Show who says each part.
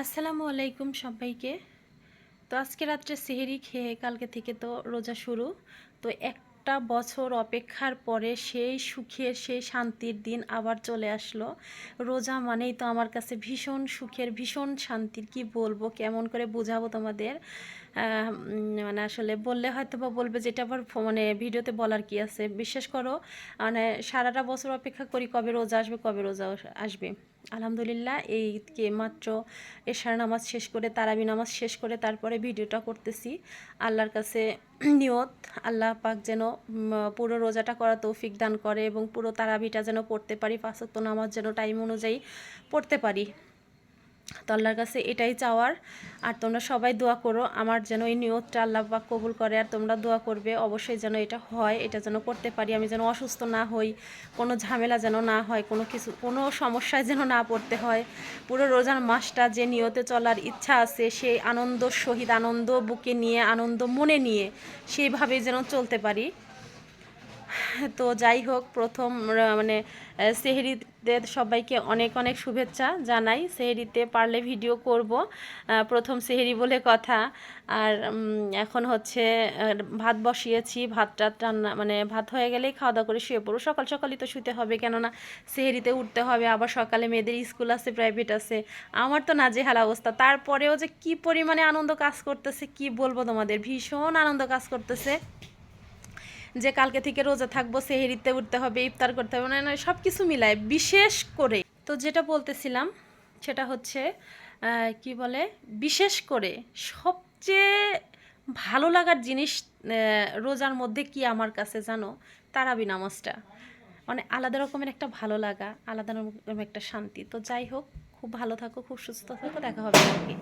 Speaker 1: আসসালামু আলাইকুম সবাইকে। তো আজকে রাত্রে সেহরি খেয়ে কালকে থেকে তো রোজা শুরু। তো একটা বছর অপেক্ষার পরে সেই সুখের সেই শান্তির দিন আবার চলে আসলো। রোজা মানেই তো আমার কাছে ভীষণ সুখের ভীষণ শান্তির, কি বলবো, কেমন করে বোঝাবো তোমাদের। মানে আসলে বললে হয়তো বা বলবে যেটা আবার মানে ভিডিওতে বলার কি আছে, বিশ্বাস করো। মানে সারাটা বছর অপেক্ষা করি কবে রোজা আসবে কবে রোজা আসবে। আলহামদুলিল্লাহ এই কে মাত্র এশার নামাজ শেষ করে তারাবি নামাজ শেষ করে তারপরে ভিডিওটা করতেছি। আল্লাহর কাছে নিয়ত, আল্লাহ পাক যেন পুরো রোজাটা করা তৌফিক দান করে এবং পুরো তারাবিটা যেন পড়তে পারি, 5 ওয়াক্ত নামাজ যেন টাইম অনুযায়ী পড়তে পারি। তো আল্লাহর কাছে এটাই চাওয়ার। আর তোমরা সবাই দোয়া করো আমার যেন এই নিয়তটা আল্লাহ পাক কবুল করে, আর তোমরা দোয়া করবে অবশ্যই যেন এটা হয়, এটা যেন করতে পারি, আমি যেন অসুস্থ না হই, কোনো ঝামেলা যেন না হয়, কোনো সমস্যায় যেন না পড়তে হয়। পুরো রোজার মাসটা যে নিয়তে চলার ইচ্ছা আছে সেই আনন্দ সহিত, আনন্দ বুকে নিয়ে, আনন্দ মনে নিয়ে সেইভাবেই যেন চলতে পারি। তো যাই হোক, প্রথম মানে সেহরিতে সবাইকে অনেক অনেক শুভেচ্ছা জানাই। সেহরিতে পারলে ভিডিও করব, প্রথম সেহরি বলে কথা। আর এখন হচ্ছে ভাত বসিয়েছি, ভাতটা রান্না মানে ভাত হয়ে গেলেই খাওয়া দাওয়া করে শুয়ে পড়বো। সকাল সকালই তো শুতে হবে, কেননা সেহরিতে উঠতে হবে, আবার সকালে মেয়েদের স্কুল আছে, প্রাইভেট আছে। আমার তো নাজেহাল অবস্থা, তারপরেও যে কি পরিমাণে আনন্দ কাজ করতেছে কি বলবো তোমাদের, ভীষণ আনন্দ কাজ করতেছে যে কালকে থেকে রোজা থাকবো, সেহরিতে উঠতে হবে, ইফতার করতে হবে, মানে সব কিছু মিলায় বিশেষ করে। তো যেটা বলতেছিলাম সেটা হচ্ছে কি বলে, বিশেষ করে সবচেয়ে ভালো লাগার জিনিস রোজার মধ্যে কি আমার কাছে জানো, তারাবি নামাজটা। মানে আলাদা রকমের একটা ভালো লাগা, আলাদা রকমের একটা শান্তি। তো যাই হোক, খুব ভালো থাকো, খুব সুস্থ থাকো, দেখা হবে কালকে।